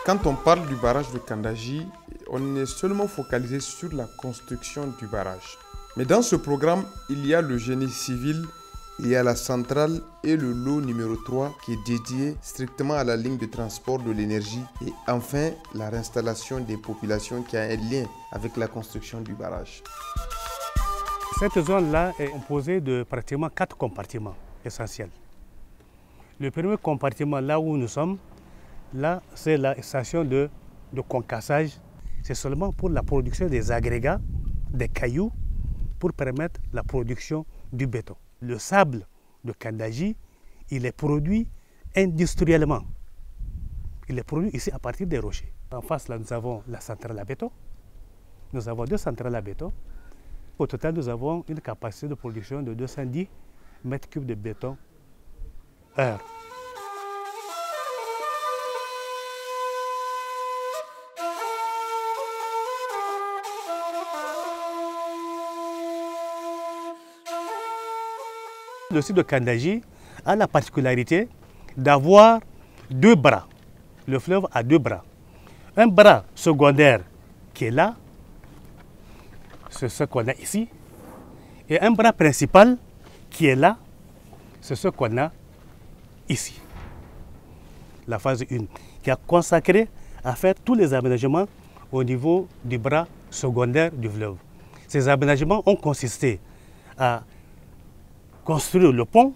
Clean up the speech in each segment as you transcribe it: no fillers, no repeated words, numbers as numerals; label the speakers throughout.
Speaker 1: Quand on parle du barrage de Kandaji, on est seulement focalisé sur la construction du barrage. Mais dans ce programme, il y a le génie civil, il y a la centrale et le lot numéro 3 qui est dédié strictement à la ligne de transport de l'énergie et enfin la réinstallation des populations qui a un lien avec la construction du barrage.
Speaker 2: Cette zone-là est composée de pratiquement 4 compartiments essentiels. Le premier compartiment, là où nous sommes, là, c'est la station de concassage. C'est seulement pour la production des agrégats, des cailloux, pour permettre la production du béton. Le sable de Kandaji, il est produit industriellement. Il est produit ici à partir des rochers. En face, là, nous avons la centrale à béton. Nous avons 2 centrales à béton. Au total, nous avons une capacité de production de 210 mètres cubes de béton heure. Le site de Kandaji a la particularité d'avoir 2 bras. Le fleuve a 2 bras. Un bras secondaire qui est là, c'est ce qu'on a ici, et un bras principal qui est là, c'est ce qu'on a ici. La phase 1, qui a consacré à faire tous les aménagements au niveau du bras secondaire du fleuve. Ces aménagements ont consisté à construire le pont,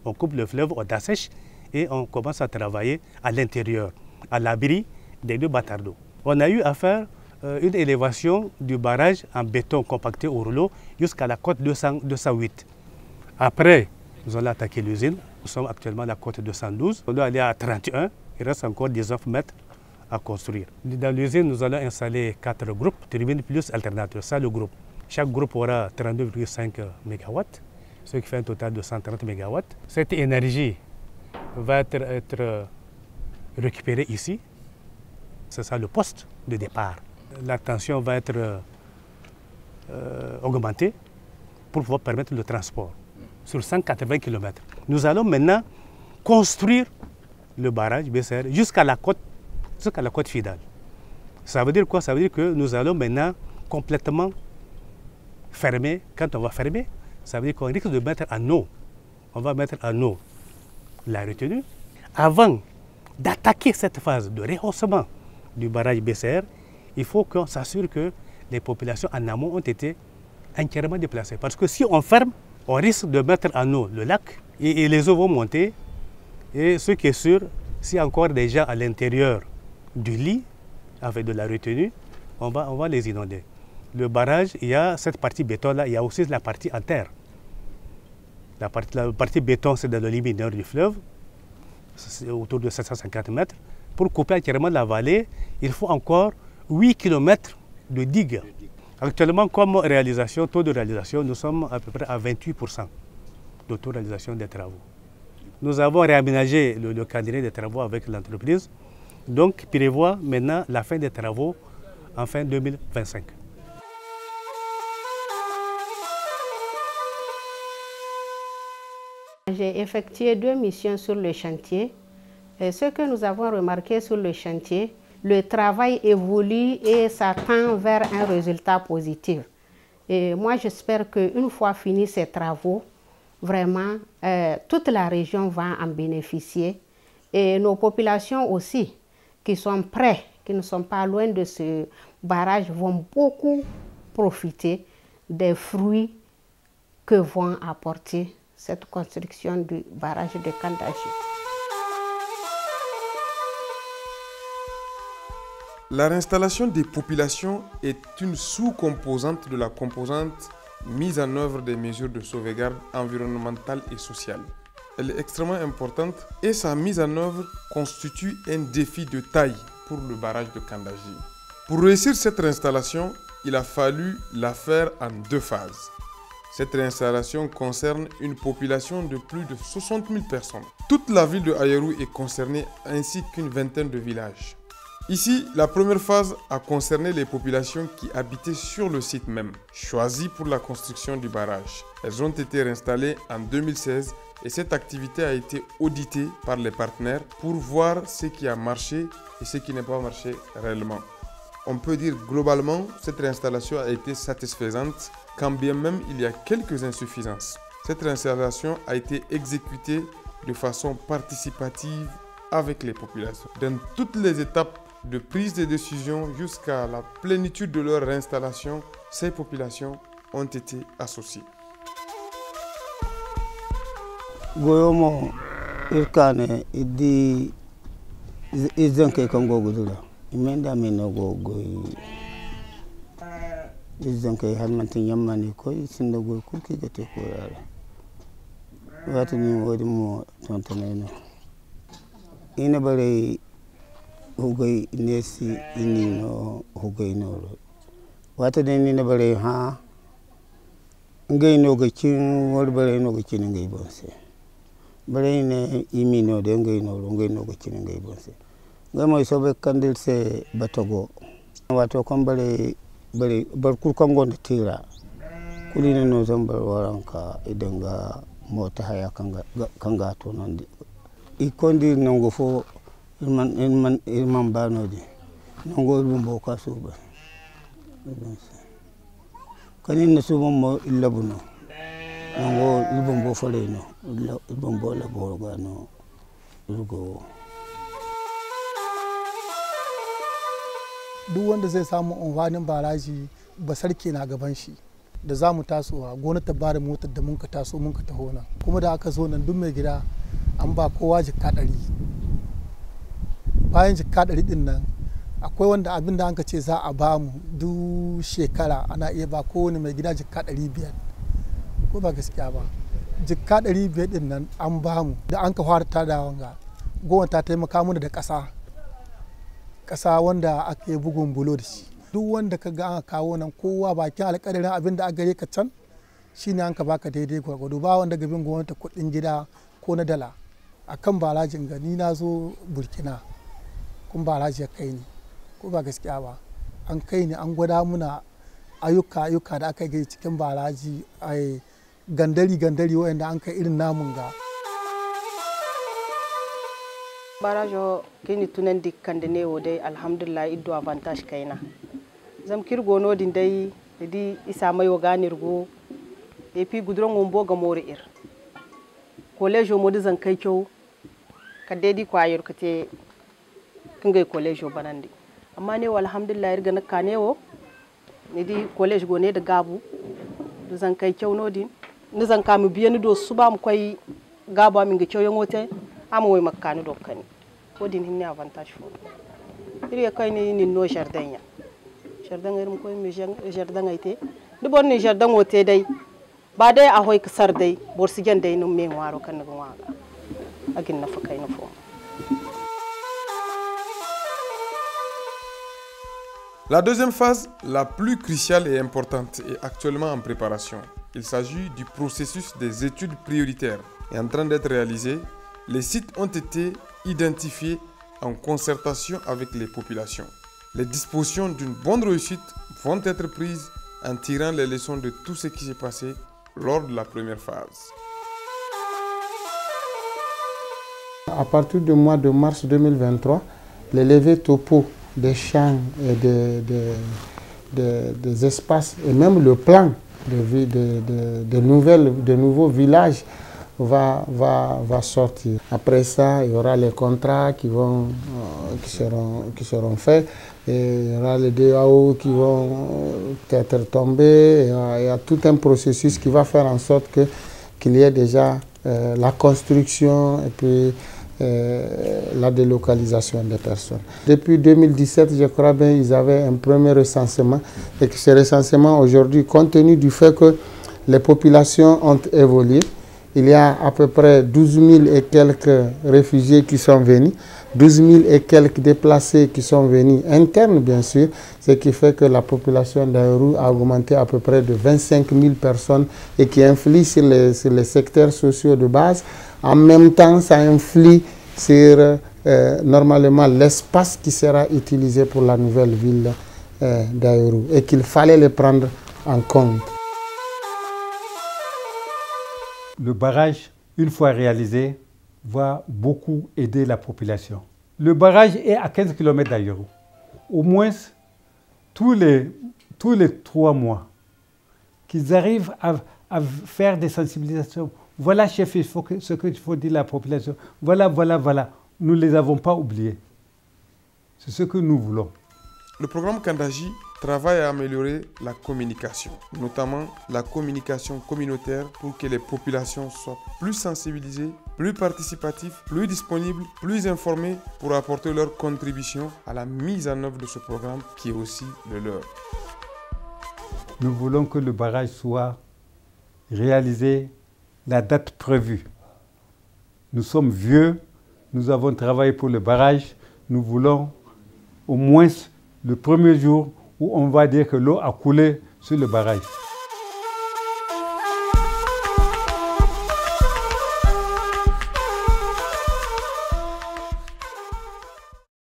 Speaker 2: on coupe le fleuve, on assèche et on commence à travailler à l'intérieur, à l'abri des 2 bâtards d'eau. On a eu à faire une élévation du barrage en béton compacté au rouleau jusqu'à la côte 208. Après, nous allons attaquer l'usine. Nous sommes actuellement à la côte 212. On doit aller à 31. Il reste encore 19 mètres à construire. Dans l'usine, nous allons installer 4 groupes, turbines plus alternateurs. Ça, le groupe. Chaque groupe aura 32,5 MW, ce qui fait un total de 130 MW. Cette énergie va être récupérée ici. C'est ça le poste de départ. La tension va être augmentée pour pouvoir permettre le transport sur 180 km. Nous allons maintenant construire le barrage BCR jusqu'à la côte finale. Ça veut dire quoi? Ça veut dire que nous allons maintenant complètement fermer. Quand on va fermer, ça veut dire qu'on risque de mettre en eau. On va mettre en eau la retenue. Avant d'attaquer cette phase de rehaussement du barrage BCR, il faut qu'on s'assure que les populations en amont ont été entièrement déplacées. Parce que si on ferme, on risque de mettre en eau le lac et les eaux vont monter. Et ce qui est sûr, si encore des gens à l'intérieur du lit, avec de la retenue, on va les inonder. Le barrage, il y a cette partie béton-là, il y a aussi la partie en terre. La partie béton, c'est dans le lit mineur du fleuve, c'est autour de 750 mètres. Pour couper entièrement la vallée, il faut encore 8 km de digues. Actuellement, comme réalisation, taux de réalisation, nous sommes à peu près à 28% de taux de réalisation des travaux. Nous avons réaménagé le calendrier des travaux avec l'entreprise, donc prévoit maintenant la fin des travaux en fin 2025.
Speaker 3: J'ai effectué 2 missions sur le chantier. Et ce que nous avons remarqué sur le chantier, le travail évolue et ça tend vers un résultat positif. Et moi, j'espère qu'une fois finis ces travaux, vraiment, toute la région va en bénéficier. Et nos populations aussi, qui sont près, qui ne sont pas loin de ce barrage, vont beaucoup profiter des fruits que vont apporter cette construction du barrage de Kandaji.
Speaker 1: La réinstallation des populations est une sous-composante de la composante mise en œuvre des mesures de sauvegarde environnementale et sociale. Elle est extrêmement importante et sa mise en œuvre constitue un défi de taille pour le barrage de Kandaji. Pour réussir cette réinstallation, il a fallu la faire en 2 phases. Cette réinstallation concerne une population de plus de 60 000 personnes. Toute la ville de Ayerou est concernée ainsi qu'une vingtaine de villages. Ici, la première phase a concerné les populations qui habitaient sur le site même, choisies pour la construction du barrage. Elles ont été réinstallées en 2016 et cette activité a été auditée par les partenaires pour voir ce qui a marché et ce qui n'a pas marché réellement. On peut dire globalement, cette réinstallation a été satisfaisante, quand bien même il y a quelques insuffisances. Cette réinstallation a été exécutée de façon participative avec les populations. Dans toutes les étapes de prise de décision jusqu'à la plénitude de leur réinstallation, ces populations ont été associées.
Speaker 4: Goyomo irkane idi izanke kango gudula imenda meno go goyi izanke halmantin yammani ko isinda go kulki gate ko yara wati ni wodi mo tontaneno ina bare hugay nesi inino hugay noro wati ni na bare ha ngay no go cin wor bare no go cin ngay bonse bare ne imino de ngay no go cin ngay bonse ngay moy sobe kandil se batogo wato kon bare bar kur kon gonda tira kulina no zambar waranka idan ga mota haya kanga to non i kondi nongo fo irman bano di nongo lumbo ka suba kanin na suba mo ilabuno nongo lumbo faleno lumbo la borgano rugo.
Speaker 5: Duk wanda zai samu amfanin baraji ba sarki na gaban shi da za mu tasowa gona ta bada motar da mun ka taso mun ka taho nan kuma da aka zo nan duk mai gida an ba kowa jikka 100 bayan jikka 100 din nan akwai wanda abin da an ka ce za a ba mu duk shekara ana iya ba kowane mai gida jikka 500 ko ba gaskiya ba jikka 500 din nan an ba mu da an ka fara tadawa ga gona ta taimaka mana da ƙasa wanda aka yi bugun bulo da shi duk wanda ka ga an kawo nan kowa bakin alƙadarin abin da aka gare ka can shine an ka baka daidai gwargwado ba wanda gabin gwamnati kuɗin gida ko na dala akan barajin gani na zo burkina kun baraji ya kai ni ko ba gaskiya ba an kai ni an gwada muna ayyuka da aka yi cikin baraji ai gandari wanda an kai irin namun ga
Speaker 6: barajo kini tunan dikkande ne wo dai alhamdulillah iddo avantage kaina zam kirgo no din dai idi isa mayo ganirgo e puis gudron ngombo ga more ir college mo zan kai kyau ka dedi ko ayur kate kingai college banandi amma ne alhamdulillah irga na kanewo idi college go ne da gabu zan kai kyau no din ni zan kamu biyan do suba mu kai gabu min ga kyau yangote ama way makkani dokkani wodi hinni avantage fo iri kayni ni no jardin ya jardin irum koy mi jardin ayte du bon ni jardin wote dai ba dai a hoy kasar dai borsigen dai no men waro kan go waga agin na fakay no fo.
Speaker 1: La deuxième phase, la plus cruciale et importante, est actuellement en préparation. Il s'agit du processus des études prioritaires. Et en train d'être réalisé, les sites ont été identifiés en concertation avec les populations. Les dispositions d'une bonne réussite vont être prises en tirant les leçons de tout ce qui s'est passé lors de la première phase.
Speaker 7: À partir du mois de mars 2023, les levées topo des champs et des espaces et même le plan de nouveaux villages va sortir. Après ça, il y aura les contrats qui seront faits, et il y aura les DAO qui vont être tombés. Il y a tout un processus qui va faire en sorte qu'il y ait déjà la construction et puis la délocalisation des personnes. Depuis 2017, je crois bien, ils avaient un premier recensement et que ce recensement aujourd'hui, compte tenu du fait que les populations ont évolué, il y a à peu près 12 000 et quelques réfugiés qui sont venus, 12 000 et quelques déplacés qui sont venus, internes bien sûr, ce qui fait que la population d'Ayoru a augmenté à peu près de 25 000 personnes et qui influe sur les secteurs sociaux de base. En même temps, ça influe sur normalement l'espace qui sera utilisé pour la nouvelle ville d'Ayoru et qu'il fallait le prendre en compte.
Speaker 8: Le barrage, une fois réalisé, va beaucoup aider la population. Le barrage est à 15 km d'Ayoro. Au moins, tous les 3 mois, qu'ils arrivent à faire des sensibilisations. Voilà, chef, ce qu'il faut dire à la population. Voilà. Nous ne les avons pas oubliés. C'est ce que nous voulons.
Speaker 1: Le programme Kandaji travaille à améliorer la communication, notamment la communication communautaire pour que les populations soient plus sensibilisées, plus participatives, plus disponibles, plus informées pour apporter leur contribution à la mise en œuvre de ce programme qui est aussi le leur.
Speaker 8: Nous voulons que le barrage soit réalisé la date prévue. Nous sommes vieux, nous avons travaillé pour le barrage, nous voulons au moins le premier jour où on va dire que l'eau a coulé sur le barrage.